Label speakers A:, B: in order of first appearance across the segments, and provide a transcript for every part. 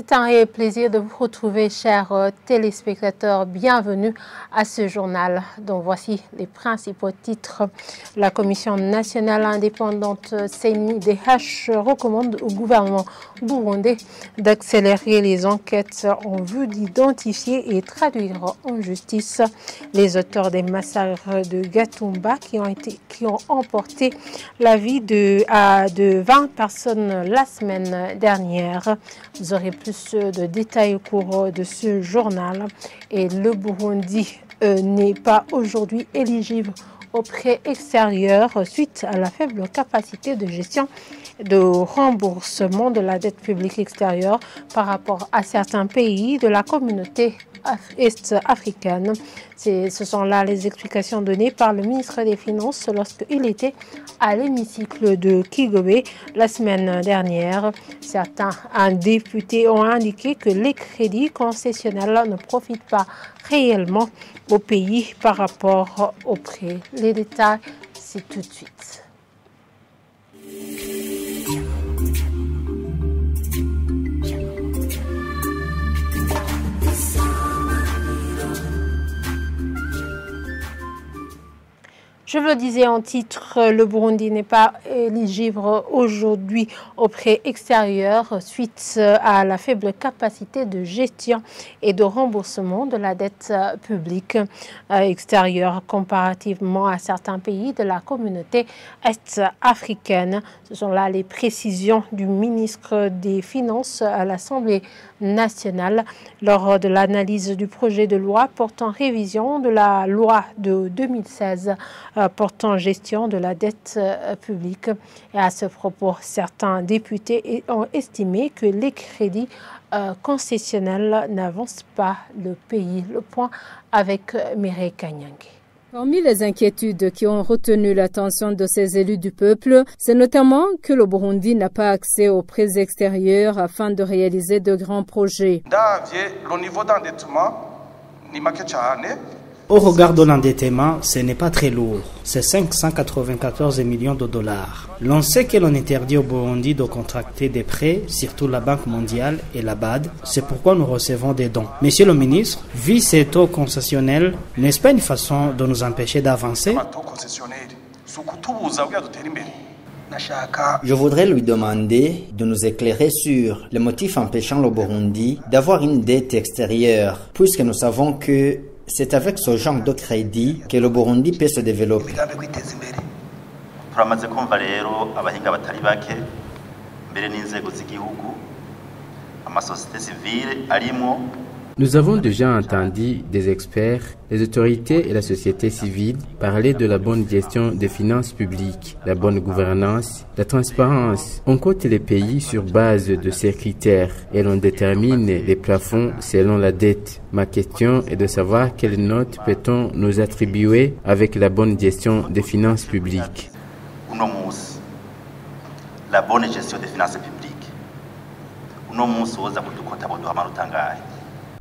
A: temps et plaisir de vous retrouver, chers téléspectateurs. Bienvenue à ce journal dont voici les principaux titres. La Commission nationale indépendante CNIDH recommande au gouvernement burundais d'accélérer les enquêtes en vue d'identifier et traduire en justice les auteurs des massacres de Gatumba qui ont emporté la vie de 20 personnes la semaine dernière. Vous aurez plus de détails au cours de ce journal. Et le Burundi n'est pas aujourd'hui éligible aux prêts extérieurs suite à la faible capacité de gestion de remboursement de la dette publique extérieure par rapport à certains pays de la communauté est-africaine. Ce sont là les explications données par le ministre des Finances lorsqu'il était à l'hémicycle de Kigobe la semaine dernière. Certains députés ont indiqué que les crédits concessionnels ne profitent pas réellement au pays par rapport aux prêts. Les détails, c'est tout de suite. Je vous le disais en titre, le Burundi n'est pas éligible aujourd'hui aux prêts extérieurs suite à la faible capacité de gestion et de remboursement de la dette publique extérieure comparativement à certains pays de la communauté est-africaine. Ce sont là les précisions du ministre des Finances à l'Assemblée nationale lors de l'analyse du projet de loi portant révision de la loi de 2016 portant gestion de la dette publique. Et à ce propos, certains députés ont estimé que les crédits concessionnels n'avancent pas le pays. Le point avec Mireille Kanyange.
B: Parmi les inquiétudes qui ont retenu l'attention de ces élus du peuple, c'est notamment que le Burundi n'a pas accès aux prêts extérieurs afin de réaliser de grands projets.
C: Au regard de l'endettement, ce n'est pas très lourd. C'est 594 millions de dollars. L'on sait que l'on interdit au Burundi de contracter des prêts, surtout la Banque mondiale et la BAD. C'est pourquoi nous recevons des dons. Monsieur le ministre, vu ces taux concessionnels, n'est-ce pas une façon de nous empêcher d'avancer?
D: Je voudrais lui demander de nous éclairer sur les motifs empêchant le Burundi d'avoir une dette extérieure, puisque nous savons que c'est avec ce genre de crédit que le Burundi peut se développer.
E: Nous avons déjà entendu des experts, les autorités et la société civile parler de la bonne gestion des finances publiques, la bonne gouvernance, la transparence. On cote les pays sur base de ces critères et l'on détermine les plafonds selon la dette. Ma question est de savoir quelle note peut-on nous attribuer avec la bonne gestion des finances publiques.
F: La bonne gestion des finances publiques.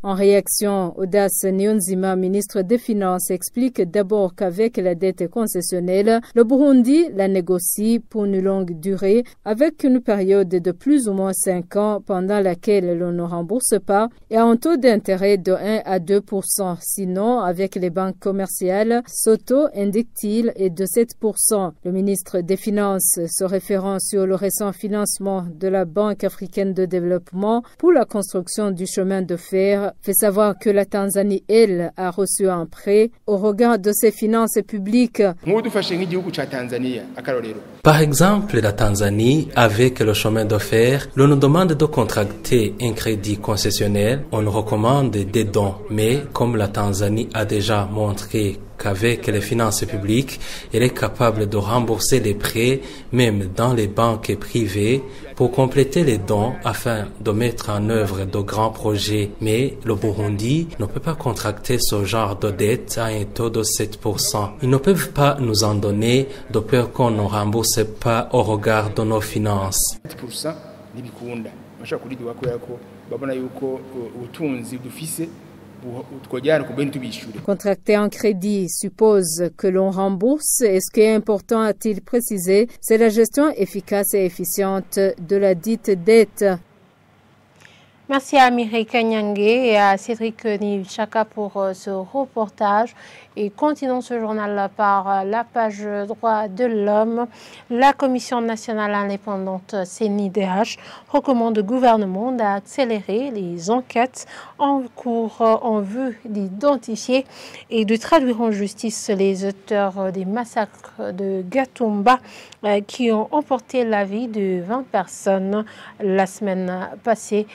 B: En réaction, Audace Niyonzima, ministre des Finances, explique d'abord qu'avec la dette concessionnelle, le Burundi la négocie pour une longue durée avec une période de plus ou moins 5 ans pendant laquelle l'on ne rembourse pas et à un taux d'intérêt de 1 à 2%. Sinon, avec les banques commerciales, ce taux, indique-t-il, est de 7%. Le ministre des Finances, se référant sur le récent financement de la Banque africaine de développement pour la construction du chemin de fer, fait savoir que la Tanzanie, elle, a reçu un prêt au regard de ses finances publiques.
G: Par exemple, la Tanzanie, avec le chemin de fer, l'on nous demande de contracter un crédit concessionnel, on nous recommande des dons. Mais comme la Tanzanie a déjà montré qu'avec les finances publiques, elle est capable de rembourser les prêts, même dans les banques privées, pour compléter les dons afin de mettre en œuvre de grands projets. Mais le Burundi ne peut pas contracter ce genre de dette à un taux de 7%. Ils ne peuvent pas nous en donner de peur qu'on ne rembourse pas au regard de nos finances.
B: Contracter un crédit suppose que l'on rembourse et ce qui est important, a-t-il précisé, c'est la gestion efficace et efficiente de la dite dette.
A: Merci à Mireille Kanyangé et à Cédric Nichaka pour ce reportage. Et continuons ce journal par la page droit de l'homme. La Commission nationale indépendante CNIDH recommande au gouvernement d'accélérer les enquêtes en cours en vue d'identifier et de traduire en justice les auteurs des massacres de Gatumba qui ont emporté la vie de 20 personnes la semaine passée.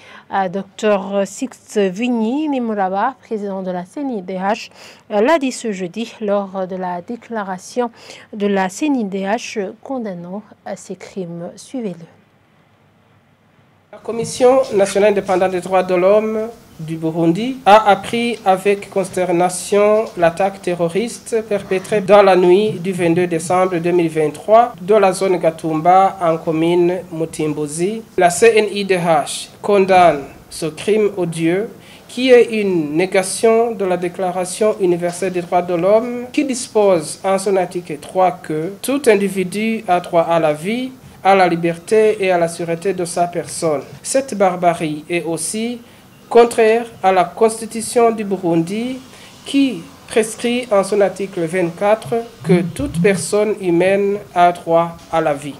A: Dr Sixte Vigny Nimuraba, président de la CNIDH, l'a dit ce jeudi lors de la déclaration de la CNIDH condamnant ces crimes. Suivez-le.
H: La Commission nationale indépendante des droits de l'homme du Burundi a appris avec consternation l'attaque terroriste perpétrée dans la nuit du 22 décembre 2023 dans la zone Gatumba en commune Mutimbuzi. La CNIDH condamne ce crime odieux qui est une négation de la Déclaration universelle des droits de l'homme qui dispose en son article 3 que tout individu a droit à la vie, à la liberté et à la sûreté de sa personne. Cette barbarie est aussi contraire à la Constitution du Burundi qui prescrit en son article 24 que toute personne humaine a droit à la vie.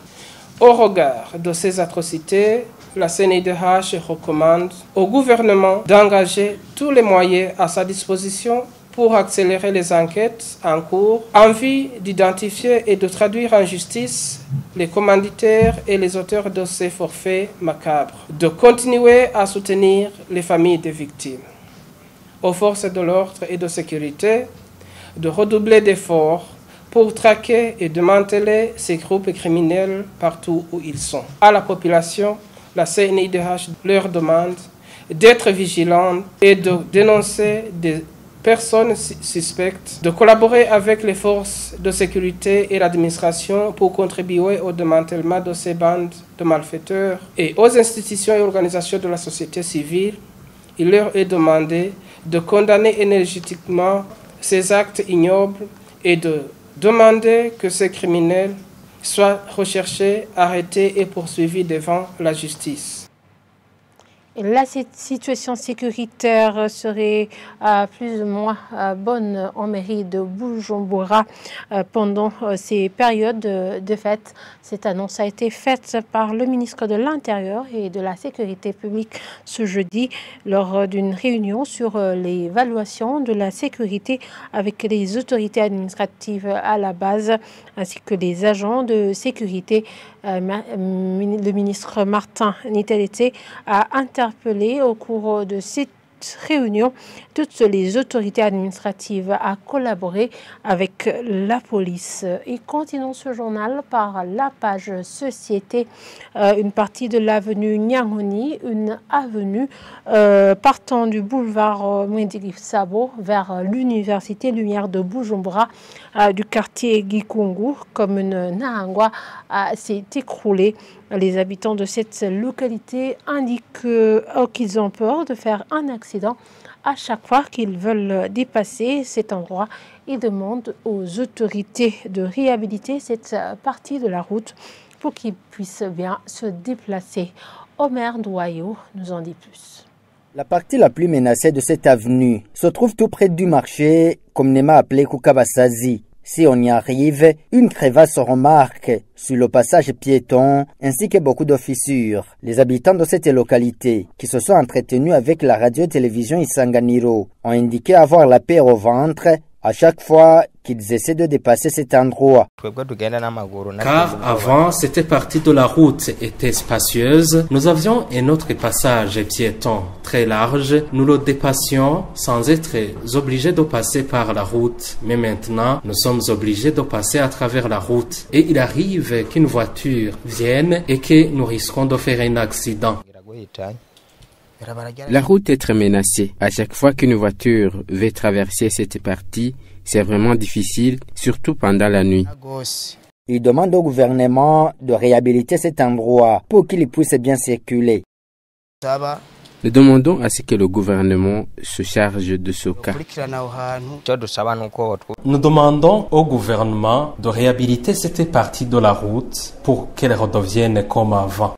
H: Au regard de ces atrocités, la CNIDH recommande au gouvernement d'engager tous les moyens à sa disposition pour accélérer les enquêtes en cours en vue d'identifier et de traduire en justice les commanditaires et les auteurs de ces forfaits macabres, de continuer à soutenir les familles des victimes, aux forces de l'ordre et de sécurité, de redoubler d'efforts pour traquer et démanteler ces groupes criminels partout où ils sont. À la population, la CNIDH leur demande d'être vigilante et de dénoncer des personnes suspectes, de collaborer avec les forces de sécurité et l'administration pour contribuer au démantèlement de ces bandes de malfaiteurs. Et aux institutions et organisations de la société civile, il leur est demandé de condamner énergétiquement ces actes ignobles et de demander que ces criminels soient recherchés, arrêtés et poursuivis devant la justice.
A: La situation sécuritaire serait plus ou moins bonne en mairie de Bujumbura pendant ces périodes de fête. Cette annonce a été faite par le ministre de l'Intérieur et de la Sécurité publique ce jeudi lors d'une réunion sur l'évaluation de la sécurité avec les autorités administratives à la base ainsi que les agents de sécurité. Le ministre Martin Nitelete a interpellé au cours de cette réunion toutes les autorités administratives à collaborer avec la police. Et continuons ce journal par la page Société. Une partie de l'avenue Nyangoni, une avenue partant du boulevard Mwendiri Sabo vers l'université Lumière de Bujumbura du quartier Gikungu, commune Nahangwa, s'est écroulée. Les habitants de cette localité indiquent qu'ils ont peur de faire un accident à chaque fois qu'ils veulent dépasser cet endroit. Ils demandent aux autorités de réhabiliter cette partie de la route pour qu'ils puissent bien se déplacer. Omer Douayou nous en dit plus.
D: La partie la plus menacée de cette avenue se trouve tout près du marché, communément appelé Kukabasazi. Si on y arrive, une crevasse se remarque sur le passage piéton ainsi que beaucoup de fissures. Les habitants de cette localité, qui se sont entretenus avec la radio-télévision Isanganiro, ont indiqué avoir la peur au ventre à chaque fois qu'ils essaient de dépasser cet endroit.
G: Car avant, cette partie de la route était spacieuse. Nous avions un autre passage piéton très large. Nous le dépassions sans être obligés de passer par la route. Mais maintenant, nous sommes obligés de passer à travers la route. Et il arrive qu'une voiture vienne et que nous risquons de faire un accident.
E: La route est très menacée. À chaque fois qu'une voiture veut traverser cette partie, c'est vraiment difficile, surtout pendant la nuit.
D: Il demande au gouvernement de réhabiliter cet endroit pour qu'il puisse bien circuler.
E: Nous demandons à ce que le gouvernement se charge de ce cas.
G: Nous demandons au gouvernement de réhabiliter cette partie de la route pour qu'elle redevienne comme avant.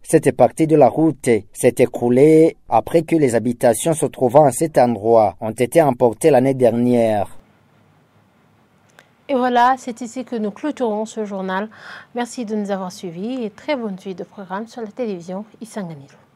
D: Cette partie de la route s'est écroulée après que les habitations se trouvant à cet endroit ont été emportées l'année dernière.
A: Et voilà, c'est ici que nous clôturons ce journal. Merci de nous avoir suivis et très bonne suite de programme sur la télévision Isanganiro.